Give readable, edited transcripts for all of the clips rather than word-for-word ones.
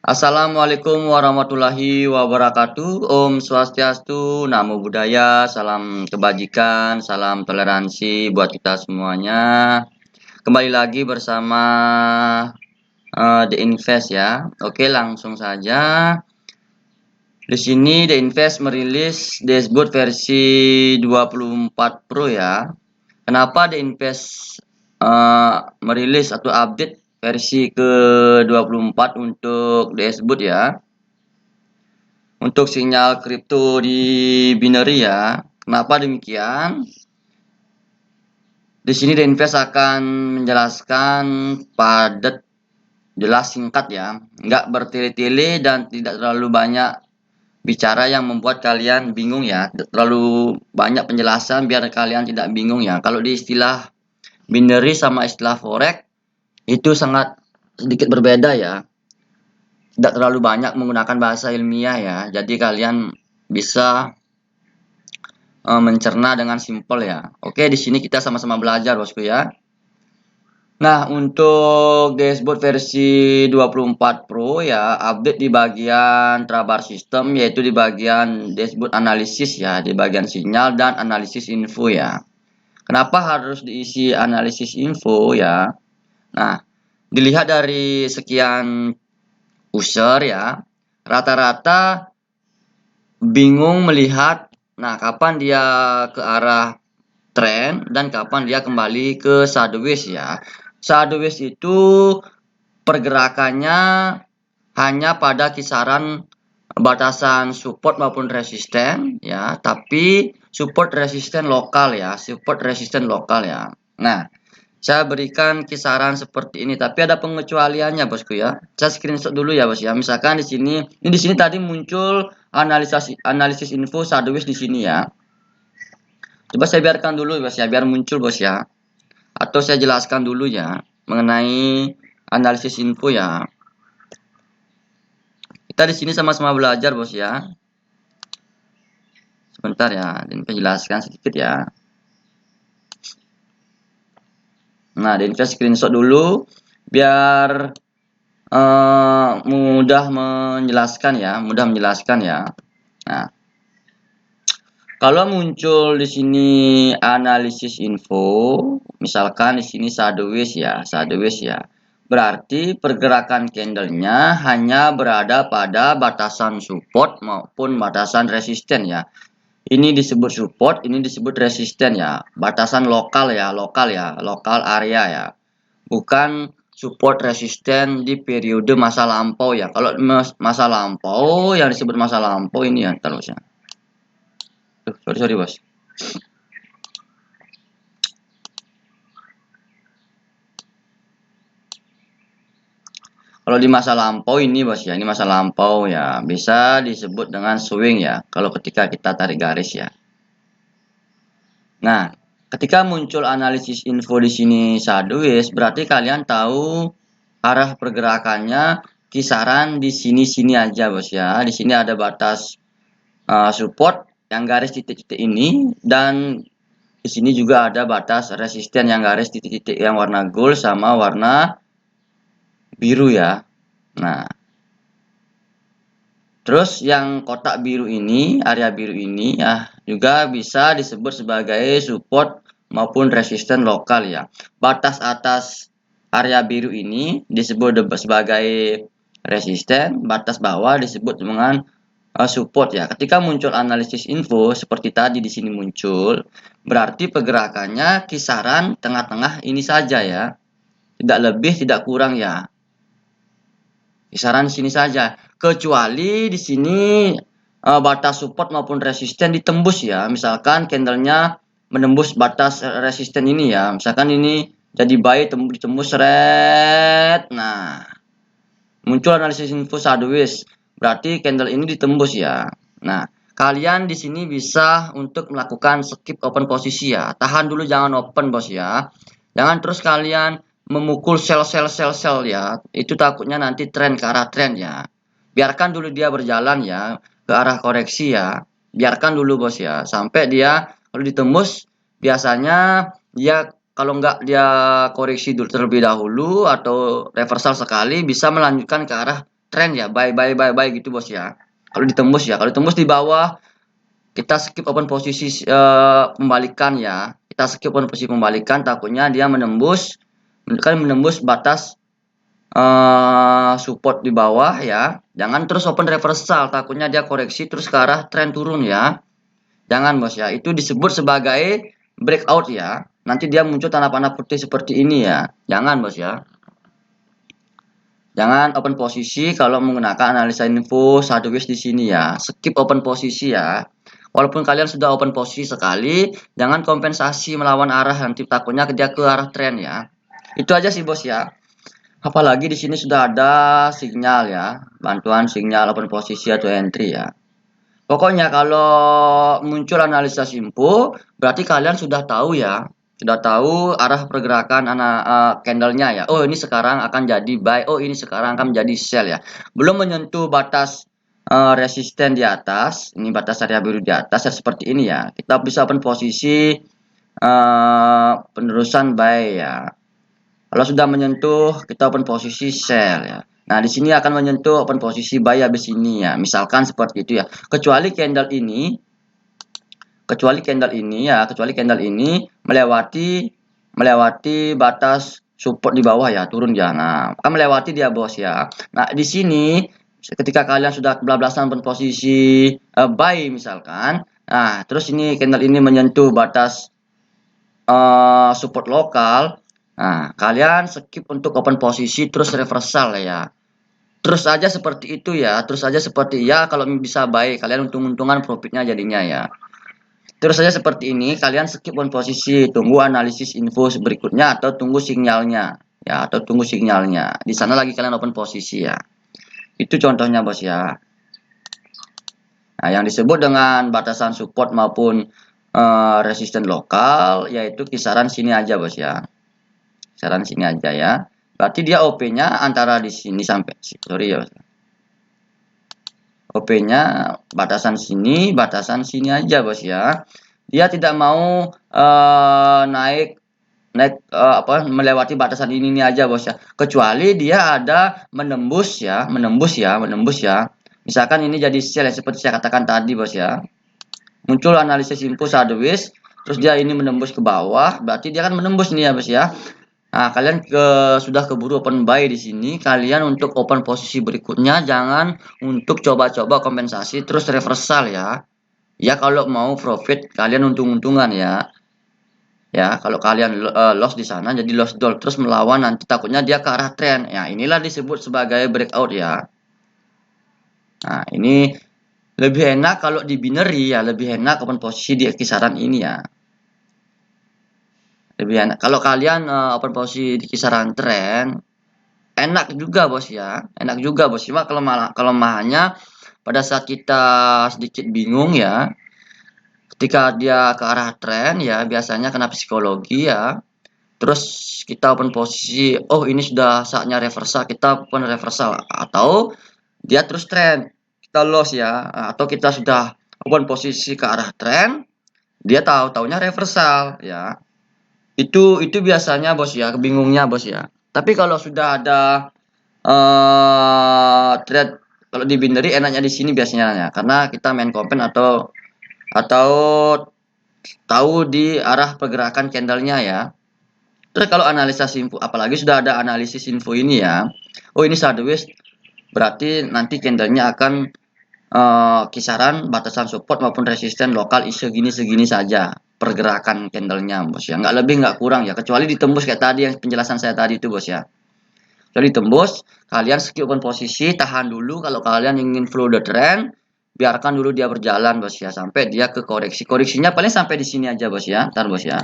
Assalamualaikum warahmatullahi wabarakatuh. Om Swastiastu, Namo Buddhaya, salam kebajikan, salam toleransi buat kita semuanya. Kembali lagi bersama The Invest ya. Oke, langsung saja. Di sini The Invest merilis dashboard versi 24 Pro ya. Kenapa The Invest merilis atau update versi ke-24 untuk dashboard ya? Untuk sinyal kripto di binary ya. Kenapa demikian? Di sini The Invest akan menjelaskan padat, jelas, singkat ya, nggak bertele-tele dan tidak terlalu banyak bicara yang membuat kalian bingung ya. Terlalu banyak penjelasan biar kalian tidak bingung ya. Kalau di istilah binary sama istilah forex itu sangat sedikit berbeda ya. Tidak terlalu banyak menggunakan bahasa ilmiah ya. Jadi kalian bisa mencerna dengan simpel ya. Oke, di sini kita sama-sama belajar bosku ya. Nah, untuk dashboard versi 24 Pro ya, update di bagian trabar system, yaitu di bagian dashboard analisis ya, di bagian sinyal dan analisis info ya. Kenapa harus diisi analisis info ya? Nah, dilihat dari sekian user ya, rata-rata bingung melihat kapan dia ke arah trend dan kapan dia kembali ke sideways ya. Sideways itu pergerakannya hanya pada kisaran batasan support maupun resisten ya, tapi support resisten lokal ya, Nah, saya berikan kisaran seperti ini, tapi ada pengecualiannya bosku ya. Saya screenshot dulu ya bos ya. Misalkan di sini tadi muncul analisis info sideways di sini ya. Coba saya biarkan dulu bos ya, biar muncul bos ya. Atau saya jelaskan dulu ya mengenai analisis info ya. Kita di sini sama-sama belajar bos ya. Sebentar ya, dan penjelaskan sedikit ya. Nah, dan kita screenshot dulu biar mudah menjelaskan ya. Nah, kalau muncul di sini analisis info, misalkan di sini sideways ya. Berarti pergerakan candlenya hanya berada pada batasan support maupun batasan resisten ya. Ini disebut support, ini disebut resisten ya. Batasan lokal lokal area ya. Bukan support resisten di periode masa lampau ya. Kalau masa lampau, yang disebut masa lampau ini ya, terusnya. Sorry bos. Kalau di masa lampau ini bos ya, ini masa lampau ya, bisa disebut dengan swing ya. Kalau ketika kita tarik garis ya. Nah, ketika muncul analisis info di sini sideways, berarti kalian tahu arah pergerakannya kisaran di sini aja bos ya. Di sini ada batas support yang garis titik-titik ini, dan di sini juga ada batas resisten yang garis titik-titik yang warna gold sama warna biru ya. Nah, terus yang kotak biru ini, area biru ini ya, juga bisa disebut sebagai support maupun resisten lokal ya. Batas atas area biru ini disebut sebagai resisten, batas bawah disebut dengan support ya. Ketika muncul analisis info seperti tadi di sini muncul, berarti pergerakannya kisaran tengah-tengah ini saja ya. Tidak lebih, tidak kurang ya. Kisaran sini saja. Kecuali di sini batas support maupun resisten ditembus ya. Misalkan candlenya menembus batas resisten ini ya. Misalkan ini jadi buy ditembus red. Nah, muncul analisis info sideways. Berarti candle ini ditembus ya. Nah, kalian di sini bisa untuk melakukan skip open posisi ya. Tahan dulu, jangan open bos ya. Jangan terus kalian memukul sell ya. Itu takutnya nanti tren ke arah tren ya. Biarkan dulu dia berjalan ya ke arah koreksi ya. Biarkan dulu bos ya. Sampai dia kalau ditembus, biasanya dia kalau nggak dia koreksi dulu terlebih dahulu atau reversal sekali, bisa melanjutkan ke arah trend ya, buy gitu bos ya. Kalau ditembus ya, kalau ditembus di bawah kita skip open posisi pembalikan ya. Kita skip open posisi pembalikan, takutnya dia menembus batas support di bawah ya. Jangan terus open reversal, takutnya dia koreksi terus ke arah tren turun ya. Jangan bos ya, itu disebut sebagai breakout ya. Nanti dia muncul tanda panah putih seperti ini ya. Jangan bos ya. Jangan open posisi kalau menggunakan analisa info sideways di sini ya. Skip open posisi ya. Walaupun kalian sudah open posisi sekali, jangan kompensasi melawan arah, nanti takutnya dia ke arah tren ya. Itu aja sih bos ya. Apalagi di sini sudah ada sinyal ya, bantuan sinyal open posisi atau entry ya. Pokoknya kalau muncul analisa info, berarti kalian sudah tahu ya, sudah tahu arah pergerakan candlenya ya. Oh ini sekarang akan jadi buy, oh ini sekarang akan menjadi sell ya. Belum menyentuh batas resisten di atas, ini batas area biru di atas ya, seperti ini ya. Kita bisa open posisi penerusan buy ya. Kalau sudah menyentuh, kita open posisi sell ya. Nah, di sini akan menyentuh open posisi buy habis ini ya. Misalkan seperti itu ya. Kecuali candle ini melewati batas support di bawah ya, turun ya. Nah, akan melewati dia bos ya. Nah, di sini ketika kalian sudah kebablasan open posisi buy misalkan, nah, terus ini candle ini menyentuh batas support lokal. Nah, kalian skip untuk open posisi terus reversal ya. Terus aja seperti itu ya, terus aja seperti ya, kalau bisa baik kalian untung-untungan profitnya jadinya ya. Terus saja seperti ini, kalian skip open posisi, tunggu analisis info berikutnya atau tunggu sinyalnya ya, atau tunggu sinyalnya. Di sana lagi kalian open posisi ya. Itu contohnya bos ya. Nah, yang disebut dengan batasan support maupun resisten lokal yaitu kisaran sini aja bos ya. Kisaran sini aja ya. Berarti dia OP-nya antara di sini sampai sorry ya. OP-nya batasan sini aja bos ya. Dia tidak mau naik melewati batasan ini aja bos ya. Kecuali dia ada menembus ya. Misalkan ini jadi sell ya, seperti saya katakan tadi bos ya. Muncul analisis info sideways, terus dia ini menembus ke bawah, berarti dia akan menembus nih ya bos ya. Nah, kalian sudah keburu open buy di sini, kalian untuk open posisi berikutnya jangan untuk coba-coba kompensasi terus reversal ya. Ya kalau mau profit kalian untung-untungan ya. Ya, kalau kalian loss di sana jadi loss doll terus melawan, nanti takutnya dia ke arah trend. Ya, inilah disebut sebagai breakout ya. Nah, ini lebih enak kalau di binary ya, lebih enak open posisi di kisaran ini ya. Lebih enak kalau kalian open posisi di kisaran tren, enak juga bos ya, cuma kelemahannya pada saat kita sedikit bingung ya, ketika dia ke arah tren ya, biasanya kena psikologi ya, terus kita open posisi, oh ini sudah saatnya reversal, kita open reversal, atau dia terus tren kita loss ya, atau kita sudah open posisi ke arah tren, dia tahu-taunya reversal ya. Itu biasanya bos ya, kebingungnya bos ya. Tapi kalau sudah ada trade, kalau di binary enaknya di sini biasanya ya, karena kita main kompen atau tahu di arah pergerakan candlenya ya. Terus kalau analisis info, apalagi sudah ada analisis info ini ya. Oh ini sideways, berarti nanti candlenya akan kisaran batasan support maupun resisten lokal segini saja pergerakan candlenya bos ya, nggak lebih nggak kurang ya, kecuali ditembus kayak tadi yang penjelasan saya tadi itu bos ya. Jadi tembus, kalian skip open posisi, tahan dulu. Kalau kalian ingin follow the trend, biarkan dulu dia berjalan bos ya, sampai dia ke koreksinya paling sampai di sini aja bos ya, ntar bos ya.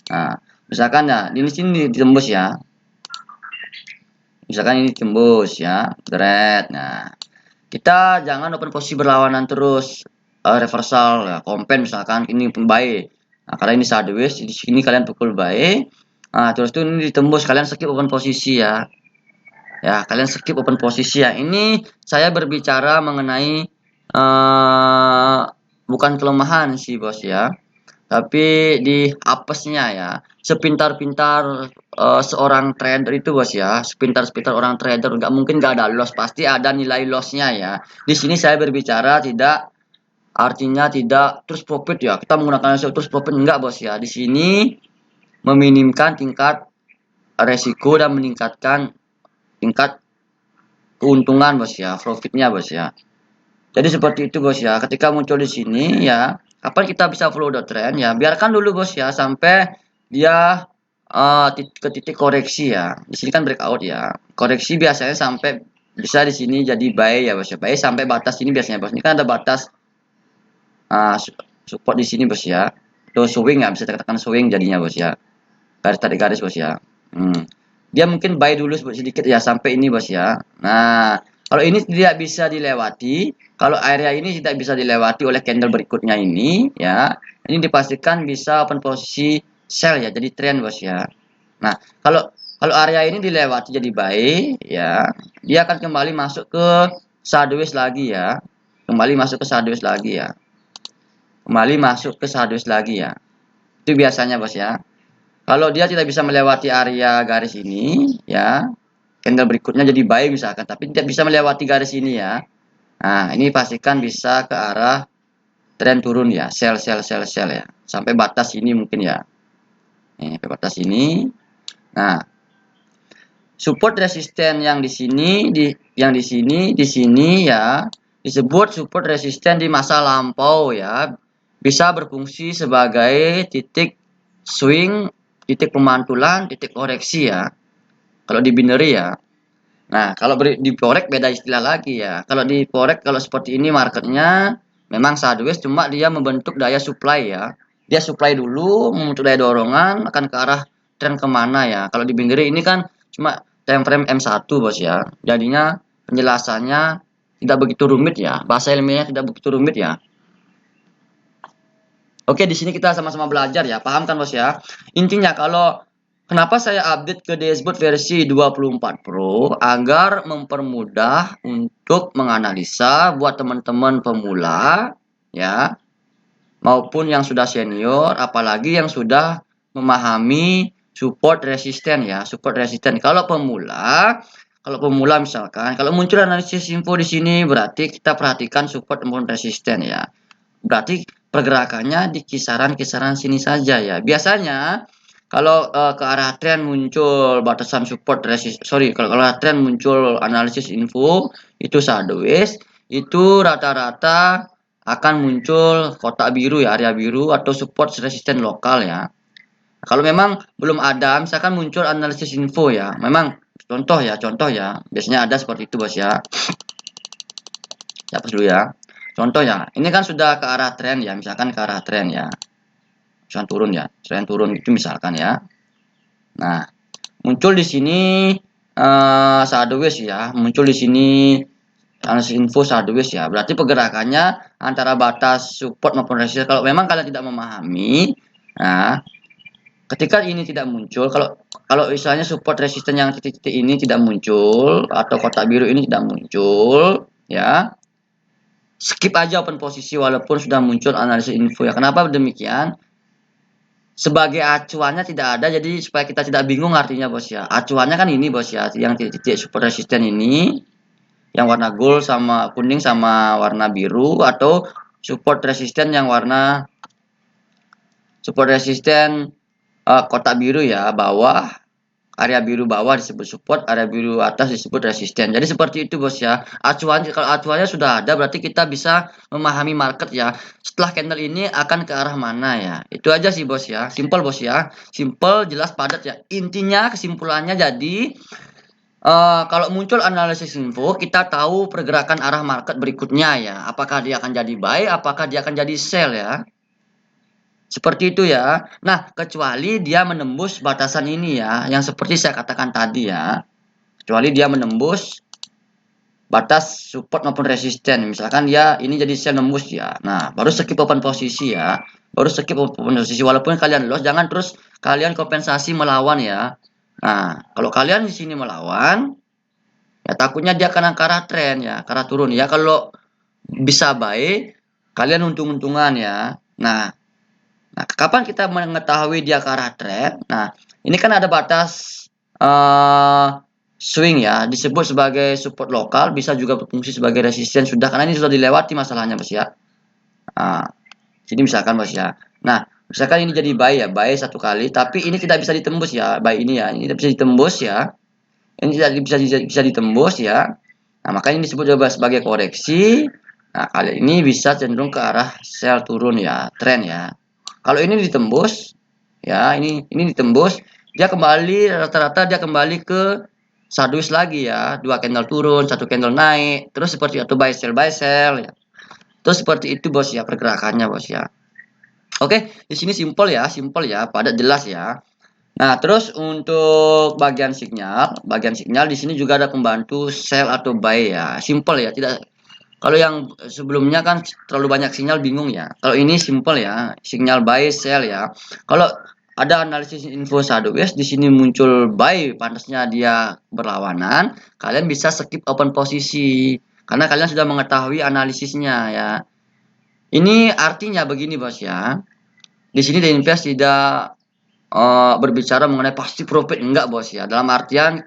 Nah, misalkan ya di sini ditembus ya, misalkan ini tembus ya, thread. Nah, kita jangan open posisi berlawanan terus, reversal ya, kompen misalkan ini buy. Nah, karena ini sideways, di sini kalian pukul buy. Nah, terus itu ini ditembus, kalian skip open posisi ya. Ya, kalian skip open posisi ya. Ini saya berbicara mengenai bukan kelemahan sih bos ya. tapi di apesnya ya. Sepintar-pintar seorang trader itu bos ya, sepintar-pintar orang trader nggak mungkin nggak ada loss, pasti ada nilai lossnya ya. Di sini saya berbicara tidak artinya tidak terus profit ya. Kita menggunakan terus profit enggak bos ya. Di sini meminimkan tingkat resiko dan meningkatkan tingkat keuntungan bos ya, profitnya bos ya. Jadi seperti itu bos ya. Ketika muncul di sini ya, kapan kita bisa follow the trend ya? Biarkan dulu bos ya sampai dia ke titik koreksi ya. Di sini kan breakout ya. Koreksi biasanya sampai bisa di sini jadi buy ya bos ya. Buy sampai batas ini biasanya bos. Ini kan ada batas support di sini bos ya. Atau swing ya, bisa dikatakan swing jadinya bos ya. Garis tarik garis bos ya. Dia mungkin buy dulu sedikit ya sampai ini bos ya. Nah, kalau ini tidak bisa dilewati, kalau area ini tidak bisa dilewati oleh candle berikutnya ini ya, ini dipastikan bisa open posisi sell ya, jadi trend bos ya. Nah, kalau kalau area ini dilewati jadi buy ya, dia akan kembali masuk ke sideways lagi ya. Kembali masuk ke sideways lagi ya. Kembali masuk ke sideways lagi ya. Itu biasanya bos ya. Kalau dia tidak bisa melewati area garis ini, ya, candle berikutnya jadi buy misalkan, tapi tidak bisa melewati garis ini ya. Nah, ini pastikan bisa ke arah tren turun ya, sell, sell, sell, sell ya, sampai batas ini mungkin ya. Nih, sampai batas ini. Nah, support resisten yang di sini, di sini ya, disebut support resisten di masa lampau ya, bisa berfungsi sebagai titik swing, titik pemantulan, titik koreksi ya. Kalau di binary ya. Nah, kalau di forex beda istilah lagi ya. Kalau di forex kalau seperti ini marketnya memang sideways cuma dia membentuk daya supply ya. Dia supply dulu membentuk daya dorongan akan ke arah tren kemana ya. Kalau di binary ini kan cuma time frame M1 bos ya. Jadinya penjelasannya tidak begitu rumit ya. Bahasa ilmiahnya tidak begitu rumit ya. Oke, di sini kita sama-sama belajar ya. Paham kan bos ya? Intinya kalau kenapa saya update ke dashboard versi 24 Pro agar mempermudah untuk menganalisa buat teman-teman pemula ya maupun yang sudah senior apalagi yang sudah memahami support resisten ya, support resisten. Kalau pemula misalkan kalau muncul analisis info di sini berarti kita perhatikan support maupun resisten ya. Berarti pergerakannya di kisaran-kisaran sini saja ya. Biasanya kalau ke arah tren muncul batasan support kalau ke arah tren muncul analisis info itu sideways, itu rata-rata akan muncul kotak biru ya, area biru atau support resisten lokal ya. Kalau memang belum ada, misalkan muncul analisis info ya, memang contoh ya, biasanya ada seperti itu bos ya. Hapus dulu ya. Contoh ya, ini kan sudah ke arah tren ya, misalkan ke arah tren ya. Misalkan turun ya, tren turun itu misalkan ya. Nah, muncul di sini sideways ya, muncul di sini analisis info sideways ya. Berarti pergerakannya antara batas support maupun resistance. Kalau memang kalian tidak memahami, nah, ketika ini tidak muncul, kalau misalnya support resistance yang titik-titik ini tidak muncul atau kotak biru ini tidak muncul, ya skip aja open posisi walaupun sudah muncul analisis info ya. Kenapa demikian? Sebagai acuannya tidak ada, jadi supaya kita tidak bingung artinya bos ya. Acuannya kan ini bos ya, yang titik-titik support resisten ini, yang warna gold sama kuning sama warna biru, atau support resisten yang warna support resisten kotak biru ya, bawah. Area biru bawah disebut support, area biru atas disebut resisten. Jadi seperti itu bos ya. Kalau acuannya sudah ada berarti kita bisa memahami market ya. Setelah candle ini akan ke arah mana ya. Itu aja sih bos ya. Simple bos ya. Simple, jelas, padat ya. Intinya kesimpulannya jadi kalau muncul analisis info kita tahu pergerakan arah market berikutnya ya. Apakah dia akan jadi buy, apakah dia akan jadi sell ya. Seperti itu ya. Nah, kecuali dia menembus batasan ini ya, yang seperti saya katakan tadi ya. Kecuali dia menembus batas support maupun resisten. Misalkan dia ini jadi sell nembus ya. Nah, baru skip open posisi ya. Baru skip open posisi walaupun kalian loss, jangan terus kalian kompensasi melawan ya. Nah, kalau kalian di sini melawan ya takutnya dia akan ke arah tren ya, ke arah turun ya. Kalau bisa baik kalian untung-untungan ya. Nah, Nah, kapan kita mengetahui dia ke arah trend? Nah, ini kan ada batas swing ya, disebut sebagai support lokal, bisa juga berfungsi sebagai resisten sudah, karena ini sudah dilewati masalahnya bos ya. Nah, sini misalkan bos ya. Nah, misalkan ini jadi buy ya, buy satu kali, tapi ini tidak bisa ditembus ya, buy ini ya, ini tidak bisa ditembus ya. Ini tidak bisa ditembus ya. Nah, makanya ini disebut juga sebagai koreksi. Nah, kali ini bisa cenderung ke arah sell turun ya, tren ya. Kalau ini ditembus, ya ini ditembus, dia kembali rata-rata dia kembali ke sideways lagi ya, dua candle turun, satu candle naik, terus seperti itu buy sell ya. Terus seperti itu bos ya pergerakannya bos ya. Oke, di sini simple ya, padat jelas ya. Nah, terus untuk bagian sinyal di sini juga ada pembantu sell atau buy ya. Simple ya, tidak. Kalau yang sebelumnya kan terlalu banyak sinyal bingung ya. Kalau ini simple ya, sinyal buy sell ya. Kalau ada analisis info sideways di sini muncul buy, pantasnya dia berlawanan, kalian bisa skip open posisi karena kalian sudah mengetahui analisisnya ya. Ini artinya begini bos ya. Di sini The Invest tidak berbicara mengenai pasti profit enggak bos ya. Dalam artian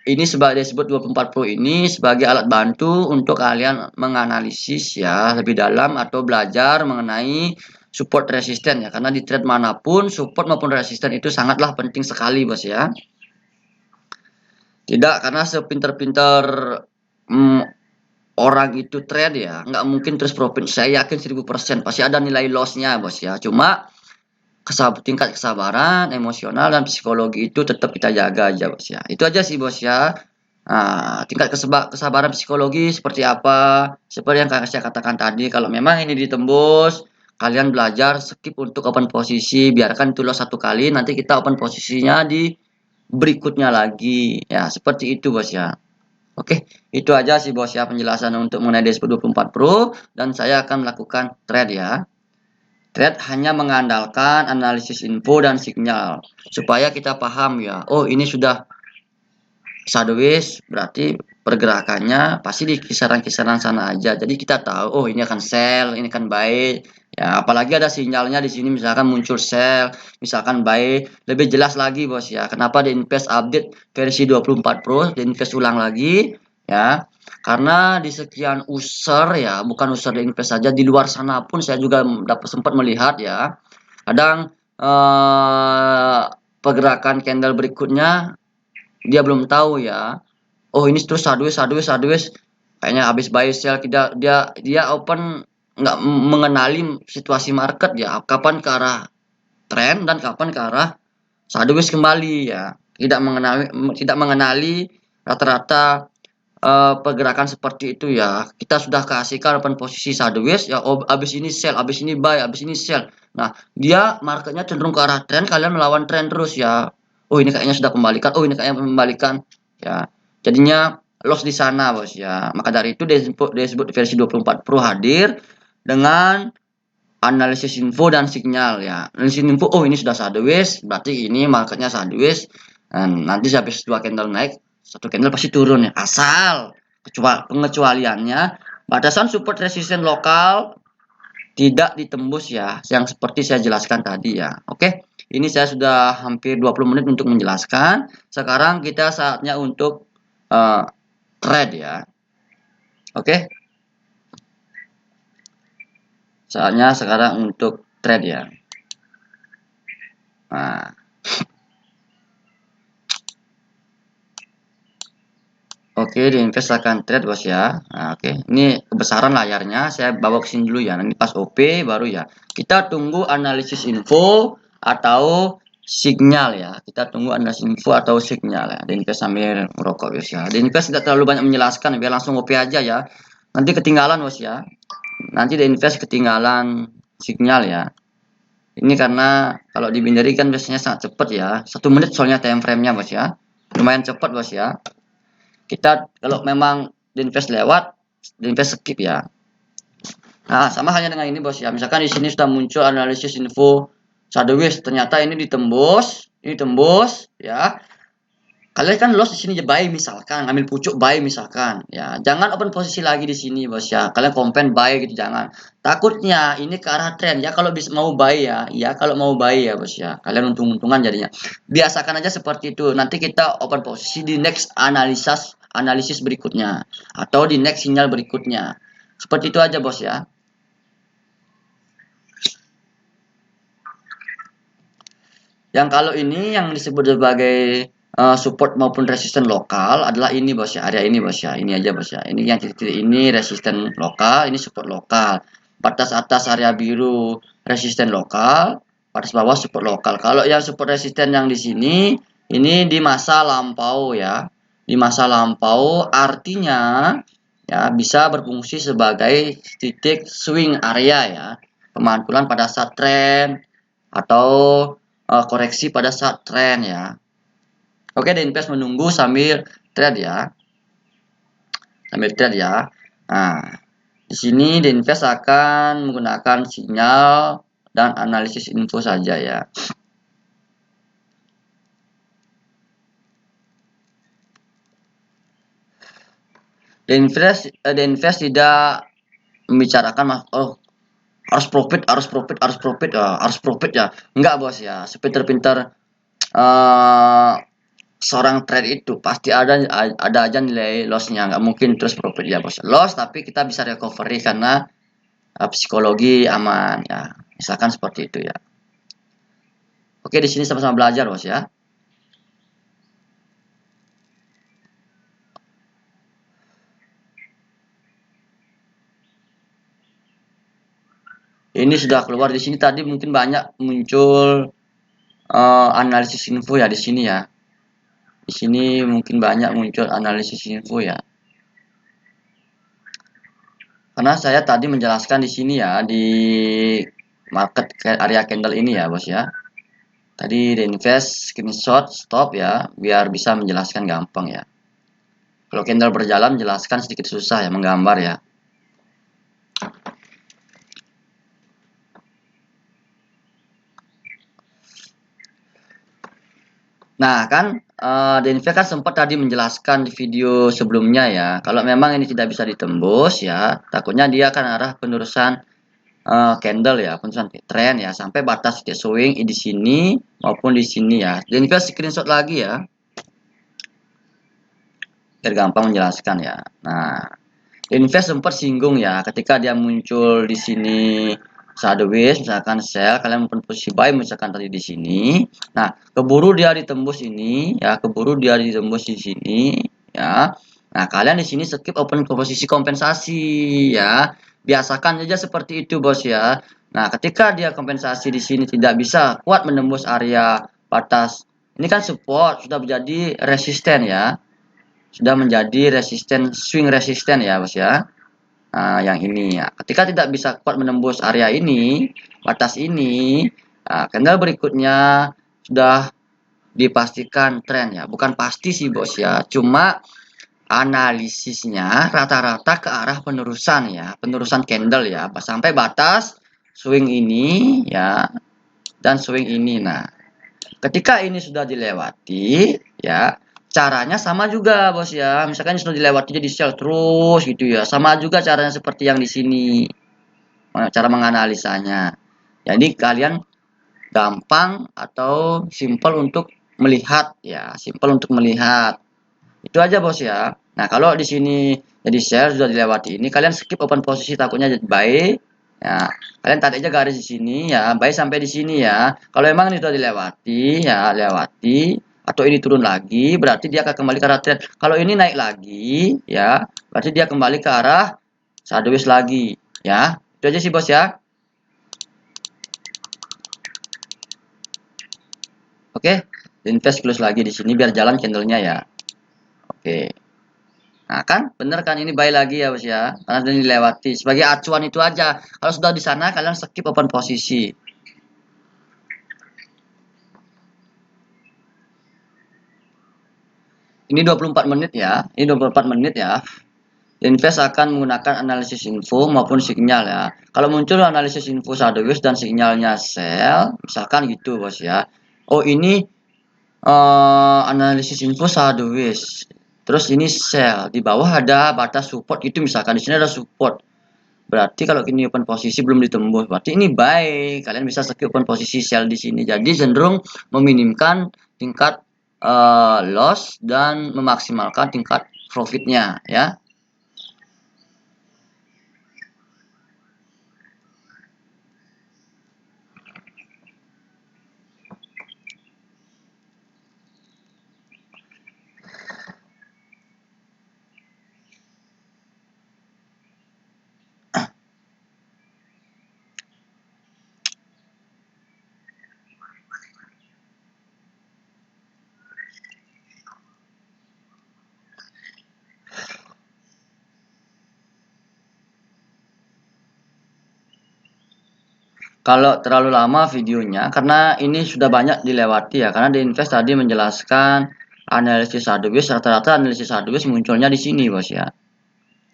ini sebagai disebut 24 Pro ini sebagai alat bantu untuk kalian menganalisis ya lebih dalam atau belajar mengenai support resisten ya, karena di trade manapun support maupun resisten itu sangatlah penting sekali bos ya. Tidak karena sepinter-pinter orang itu trade ya nggak mungkin terus profit, saya yakin 1000% pasti ada nilai lossnya bos ya. Cuma tingkat kesabaran, emosional dan psikologi itu tetap kita jaga aja bos ya. Itu aja sih bos ya. Nah, tingkat kesabaran psikologi seperti apa? Seperti yang saya katakan tadi, kalau memang ini ditembus, kalian belajar skip untuk open posisi, biarkan itu loss satu kali, nanti kita open posisinya di berikutnya lagi. Ya, seperti itu bos ya. Oke, itu aja sih bos ya penjelasan untuk mengenai DS24 Pro dan saya akan melakukan trade ya. Trade hanya mengandalkan analisis info dan sinyal supaya kita paham ya. Oh, ini sudah sideways berarti pergerakannya pasti di kisaran-kisaran sana aja. Jadi kita tahu oh ini akan sell, ini akan buy. Ya, apalagi ada sinyalnya di sini misalkan muncul sell, misalkan buy, lebih jelas lagi bos ya. Kenapa di Invest update versi 24 Pro, di Invest ulang lagi ya. Karena di sekian user ya, bukan user di Invest saja, di luar sana pun saya juga dapat sempat melihat ya. Kadang pergerakan candle berikutnya dia belum tahu ya. Oh ini terus sideways. Kayaknya habis buy sell dia open nggak mengenali situasi market ya. Kapan ke arah trend dan kapan ke arah sideways kembali ya. Tidak mengenali rata-rata pergerakan seperti itu ya. Kita sudah kasihkan open posisi sideways ya. Oh, habis ini sell, habis ini buy, habis ini sell. Nah, dia marketnya cenderung ke arah trend, kalian melawan trend terus ya. Oh, ini kayaknya sudah kembalikan. Oh, ini kayaknya membalikan ya. Jadinya loss di sana, bos ya. Maka dari itu disebut versi 24 Pro hadir dengan analisis info dan sinyal ya. Analisis info, oh ini sudah sideways, berarti ini marketnya sideways. Dan nanti habis dua candle naik, satu candle pasti turun ya. Asal pengecualiannya batasan support resisten lokal tidak ditembus ya, yang seperti saya jelaskan tadi ya. Oke, ini saya sudah hampir 20 menit untuk menjelaskan. Sekarang kita saatnya untuk trade ya. Oke. Saatnya sekarang untuk trade ya. Nah. Oke, di Invest akan trade bos ya. Nah, oke, ini kebesaran layarnya saya bawa ke sini dulu ya. Nanti pas OP baru ya. Kita tunggu analisis info atau sinyal ya. Kita tunggu analisis info atau sinyal ya. Di Invest sambil merokok bos ya. Di Invest tidak terlalu banyak menjelaskan, biar langsung OP aja ya. Nanti ketinggalan bos ya. Nanti di Invest ketinggalan sinyal ya. Ini karena kalau di binary kan biasanya sangat cepat ya. 1 menit soalnya time frame-nya bos ya. Lumayan cepat bos ya. Kita kalau memang Invest lewat, Invest skip ya. Nah, sama halnya dengan ini bos ya. Misalkan di sini sudah muncul analisis info sideways, ternyata ini ditembus ya. Kalian kan loss di sini buy misalkan, ngambil pucuk buy misalkan, ya. Jangan open posisi lagi di sini, Bos ya. Kalian kompen buy gitu jangan. Takutnya ini ke arah trend ya. Kalau bisa mau buy ya kalau mau buy ya, Bos ya. Kalian untung-untungan jadinya. Biasakan aja seperti itu. Nanti kita open posisi di next analisis berikutnya atau di next sinyal berikutnya. Seperti itu aja, Bos ya. Yang kalau ini yang disebut sebagai support maupun resisten lokal adalah ini, Bos ya, area ini, Bos ya. Ini aja, Bos ya. Ini yang titik-titik ini resisten lokal, ini support lokal. Batas atas area biru resisten lokal, batas bawah support lokal. Kalau yang support resisten yang di sini ini di masa lampau ya. Di masa lampau artinya ya bisa berfungsi sebagai titik swing area ya. Pemantulan pada saat tren atau koreksi pada saat tren ya. Oke, The Invest menunggu sambil trade ya. Sambil trade ya. Nah, di sini The Invest akan menggunakan sinyal dan analisis info saja ya. The Invest tidak membicarakan harus profit ya. Enggak, Bos ya. Sepinter-pinter seorang trade itu pasti ada aja nilai lossnya, nggak mungkin terus profit ya, Bos. Loss tapi kita bisa recovery karena psikologi aman ya, misalkan seperti itu ya. Oke, di sini sama-sama belajar, Bos ya. Ini sudah keluar di sini tadi mungkin banyak muncul analisis info ya di sini ya. Di sini mungkin banyak muncul analisis info ya. Karena saya tadi menjelaskan di sini ya di market area candle ini ya, Bos ya. Tadi The Invest screenshot stop ya, biar bisa menjelaskan gampang ya. Kalau candle berjalan menjelaskan sedikit susah ya, menggambar ya. Nah kan The Invest kan sempat tadi menjelaskan di video sebelumnya ya, kalau memang ini tidak bisa ditembus ya, takutnya dia akan arah penerusan candle ya, penerusan tren ya, sampai batas titik swing di sini maupun di sini ya. The Invest screenshot lagi ya, biar gampang menjelaskan ya. Nah, The Invest sempat singgung ya, ketika dia muncul di sini sideways misalkan sell, kalian mempunyai posisi buy misalkan tadi di sini. Nah, keburu dia ditembus ini ya, keburu dia ditembus di sini ya. Nah, kalian di sini skip open posisi kompensasi ya. Biasakan saja seperti itu, Bos ya. Nah, ketika dia kompensasi di sini tidak bisa kuat menembus area batas. Ini kan support sudah menjadi resisten ya. Sudah menjadi resisten, swing resisten ya, Bos ya. Nah, yang ini ya. Ketika tidak bisa kuat menembus area ini, batas ini, candle berikutnya sudah dipastikan tren ya. Bukan pasti sih, Bos ya. Cuma analisisnya rata-rata ke arah penerusan ya. Penerusan candle ya. Sampai batas swing ini ya. Dan swing ini. Nah, ketika ini sudah dilewati ya, caranya sama juga, Bos ya. Misalkan sudah dilewati jadi sell terus gitu ya. Sama juga caranya seperti yang di sini. Cara menganalisanya. Jadi kalian gampang atau simple untuk melihat ya, simple untuk melihat. Itu aja, Bos ya. Nah, kalau di sini jadi sell sudah dilewati ini, kalian skip open posisi takutnya jadi buy. Ya, kalian tarik aja garis di sini ya, buy sampai di sini ya. Kalau memang ini sudah dilewati ya, lewati atau ini turun lagi, berarti dia akan kembali ke arah trend. Kalau ini naik lagi, ya, berarti dia kembali ke arah sideways lagi, ya. Itu aja sih, Bos ya. Oke, invest close lagi di sini biar jalan candlenya ya. Oke. Nah, kan bener kan ini buy lagi ya, Bos ya. Karena sudah dilewati. Sebagai acuan itu aja. Kalau sudah di sana kalian skip open posisi. Ini 24 menit ya. Ini 24 menit ya. Invest akan menggunakan analisis info maupun sinyal ya. Kalau muncul analisis info sideways dan sinyalnya sell, misalkan gitu, Bos ya. Oh, ini analisis info sideways. Terus ini sell, di bawah ada batas support gitu, misalkan di sini ada support. Berarti kalau ini open posisi belum ditembus, berarti ini buy. Kalian bisa skip open posisi sell di sini. Jadi cenderung meminimkan tingkat loss dan memaksimalkan tingkat profitnya ya. Kalau terlalu lama videonya, karena ini sudah banyak dilewati ya, karena di Invest tadi menjelaskan analisis sideways, rata-rata analisis sideways munculnya di sini bos ya,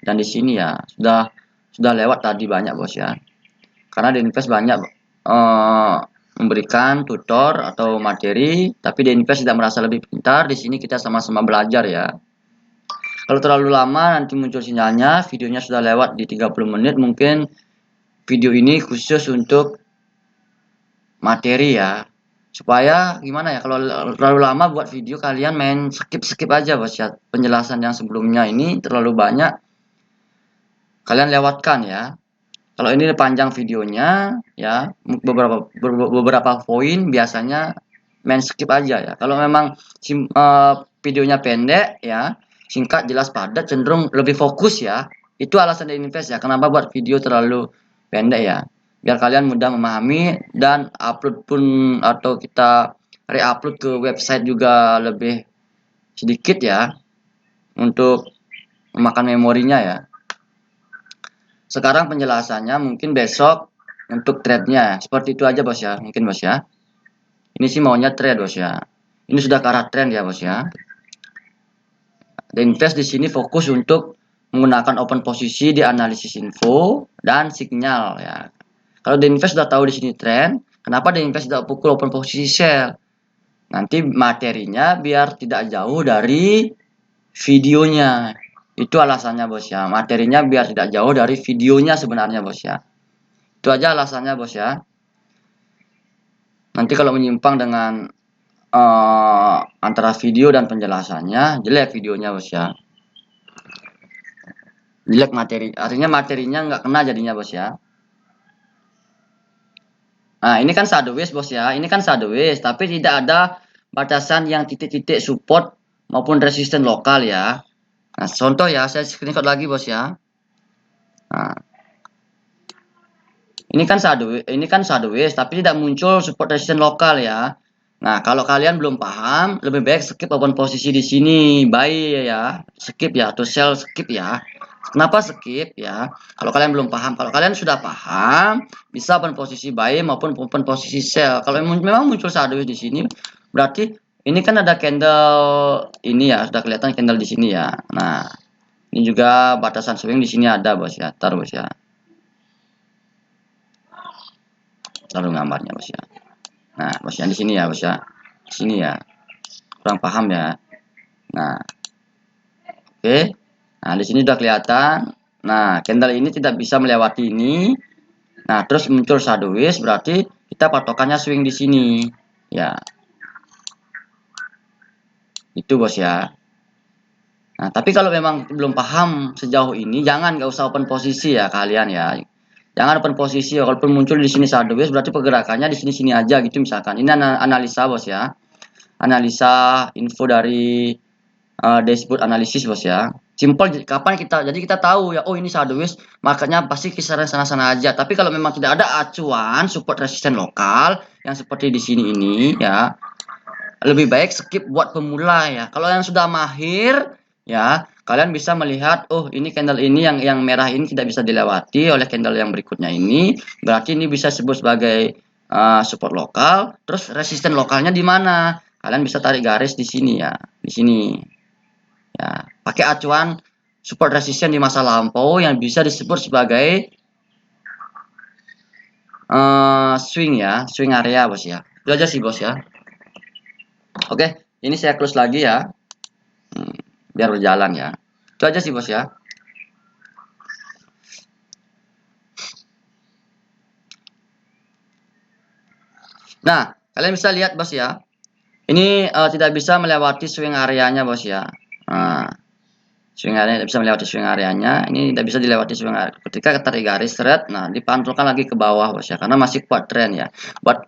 dan di sini ya sudah lewat tadi banyak bos ya, karena di Invest banyak memberikan tutor atau materi, tapi di Invest tidak merasa lebih pintar. Di sini kita sama-sama belajar ya. Kalau terlalu lama nanti muncul sinyalnya, videonya sudah lewat di 30 menit, mungkin video ini khusus untuk materi ya, supaya gimana ya, kalau terlalu lama buat video kalian main skip aja bos ya, penjelasan yang sebelumnya ini terlalu banyak kalian lewatkan ya. Kalau ini panjang videonya ya, beberapa poin biasanya main skip aja ya. Kalau memang videonya pendek ya, singkat, jelas, padat, cenderung lebih fokus ya. Itu alasan dari Invest ya, kenapa buat video terlalu pendek ya, biar kalian mudah memahami, dan upload pun atau kita re-upload ke website juga lebih sedikit ya, untuk memakan memorinya ya. Sekarang penjelasannya, mungkin besok untuk trade-nya seperti itu aja bos ya, mungkin bos ya. Ini sih maunya trade bos ya. Ini sudah ke arah trend ya bos ya. Dan Invest di sini fokus untuk menggunakan open posisi di analisis info dan sinyal ya. Kalau di Invest sudah tahu di sini trend, kenapa di Invest tidak pukul open posisi sell? Nanti materinya biar tidak jauh dari videonya. Itu alasannya bos ya. Materinya biar tidak jauh dari videonya sebenarnya bos ya. Itu aja alasannya bos ya. Nanti kalau menyimpang dengan antara video dan penjelasannya, jelek videonya bos ya. Jelek materi, artinya materinya nggak kena jadinya bos ya. Nah ini kan sideways bos ya, ini kan sideways, tapi tidak ada batasan yang titik-titik support maupun resisten lokal ya. Nah contoh ya, saya screenshot lagi bos ya. Nah, ini kan sideways, tapi tidak muncul support resisten lokal ya. Nah, kalau kalian belum paham, lebih baik skip open posisi di sini, buy ya, skip ya, atau sell skip ya. Kenapa skip ya? Kalau kalian belum paham, kalau kalian sudah paham, bisa open posisi buy maupun open posisi sell. Kalau memang muncul sideways di sini, berarti ini kan ada candle ini ya, sudah kelihatan candle di sini ya. Nah, ini juga batasan swing di sini ada bos ya, taruh bos ya. Taruh gambarnya bos ya. Nah, bos ya di sini ya bos ya, di sini ya. Kurang paham ya. Nah, oke. Nah, di sini sudah kelihatan. Nah, candle ini tidak bisa melewati ini. Nah, terus muncul sideways, berarti kita patokannya swing di sini. Ya. Itu bos ya. Nah, tapi kalau memang belum paham sejauh ini, jangan nggak usah open posisi ya kalian ya. Jangan open posisi. Walaupun muncul di sini sideways, berarti pergerakannya di sini-sini aja gitu misalkan. Ini analisa bos ya. Analisa info dari dashboard analisis bos ya. Simple, kapan kita, jadi kita tahu ya, oh ini sideways, marketnya pasti kisaran sana-sana aja. Tapi kalau memang tidak ada acuan support resisten lokal yang seperti di sini ini ya, lebih baik skip buat pemula ya. Kalau yang sudah mahir ya, kalian bisa melihat, oh ini candle ini yang merah ini tidak bisa dilewati oleh candle yang berikutnya ini, berarti ini bisa disebut sebagai support lokal. Terus resisten lokalnya di mana? Kalian bisa tarik garis di sini ya, di sini. Ya, pakai acuan support resisten di masa lampau yang bisa disebut sebagai swing ya, swing area bos ya. Itu aja sih bos ya. Oke, ini saya close lagi ya. Biar berjalan ya. Itu aja sih bos ya. Nah, kalian bisa lihat bos ya. Ini tidak bisa melewati swing areanya bos ya. Nah, swing area tidak bisa melewati swing areanya. Ini tidak bisa dilewati swing area. Ketika tarik garis thread, nah dipantulkan lagi ke bawah bos ya, karena masih kuat trend ya. Buat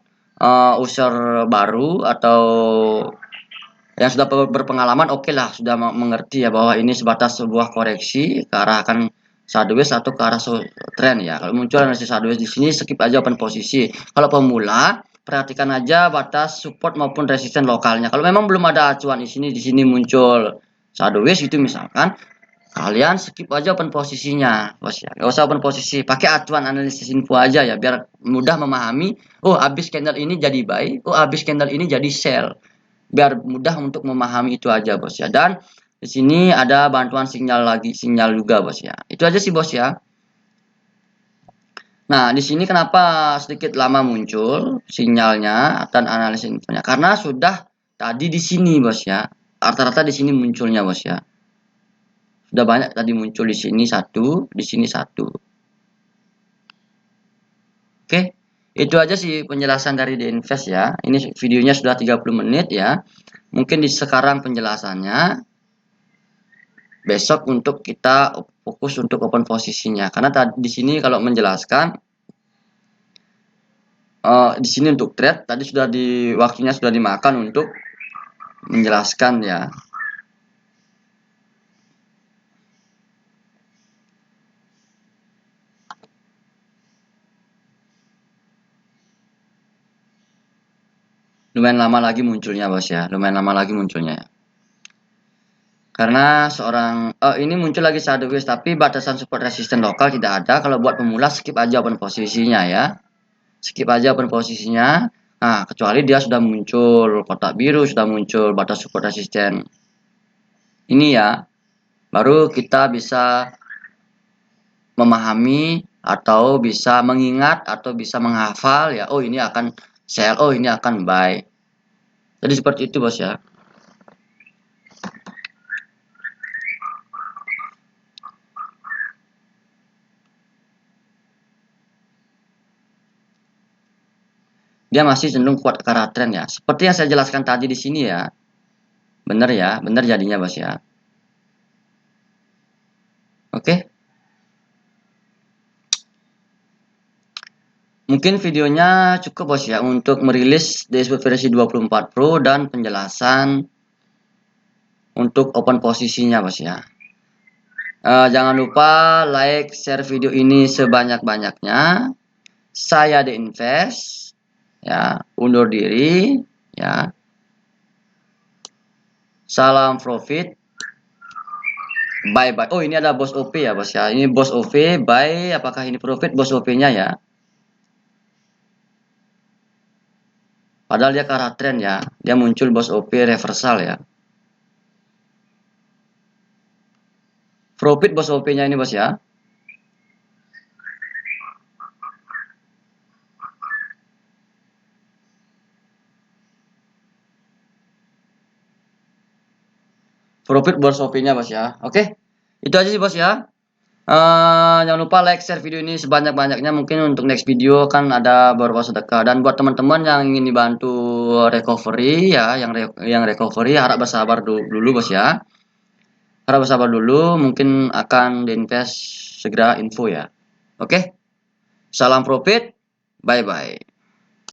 user baru atau yang sudah berpengalaman, oke lah, sudah mengerti ya bahwa ini sebatas sebuah koreksi ke arah akan sideways atau ke arah trend ya. Kalau muncul analisis sideways di sini, skip aja open posisi. Kalau pemula, perhatikan aja batas support maupun resisten lokalnya. Kalau memang belum ada acuan di sini muncul sideways itu misalkan, kalian skip aja open posisinya, bos ya. Gak usah open posisi, pakai acuan analisis info aja ya, biar mudah memahami. Oh, habis candle ini jadi buy, oh habis candle ini jadi sell. Biar mudah untuk memahami itu aja bos ya. Dan di sini ada bantuan sinyal juga bos ya. Itu aja sih bos ya. Nah, di sini kenapa sedikit lama muncul sinyalnya dan analisis infonya? Karena sudah tadi di sini bos ya. Rata-rata di sini munculnya bos ya. Sudah banyak tadi muncul di sini satu, di sini satu. Oke. Itu aja sih penjelasan dari The Invest ya. Ini videonya sudah 30 menit ya. Mungkin di sekarang penjelasannya, besok untuk kita fokus untuk open posisinya. Karena tadi di sini kalau menjelaskan di sini untuk trade tadi sudah waktunya sudah dimakan untuk menjelaskan ya. Lumayan lama lagi munculnya bos ya, lumayan lama lagi munculnya ya. Karena ini muncul lagi sideways tapi batasan support resisten lokal tidak ada. Kalau buat pemula skip aja open posisinya ya. Skip aja open posisinya. Nah, kecuali dia sudah muncul kotak biru, sudah muncul batas support resisten. Ini ya, baru kita bisa memahami atau bisa mengingat atau bisa menghafal ya. Oh, ini akan sell, oh ini akan buy. Jadi seperti itu bos ya. Dia masih cenderung kuat ke arah tren ya. Seperti yang saya jelaskan tadi di sini ya. Benar ya, benar jadinya bos ya. Oke. Mungkin videonya cukup bos ya untuk merilis dashboard versi 24 Pro dan penjelasan untuk open posisinya bos ya. Jangan lupa like, share video ini sebanyak-banyaknya. Saya The Invest ya, undur diri ya. Salam profit. Bye bye. Oh, ini ada bos OP ya bos ya. Ini bos OP, buy. Apakah ini profit bos OP-nya ya? Padahal dia ke arah trend ya. Dia muncul bos OP reversal ya. Profit bos OP-nya ini bos ya. Profit bos OP-nya bos ya. Oke. Itu aja sih bos ya. Jangan lupa like, share video ini sebanyak-banyaknya. Mungkin untuk next video kan ada beberapa sedekah. Dan buat teman-teman yang ingin dibantu recovery ya, yang recovery harap bersabar dulu bos ya. Harap bersabar dulu, mungkin akan diinvest segera info ya. Oke. Salam profit. Bye bye.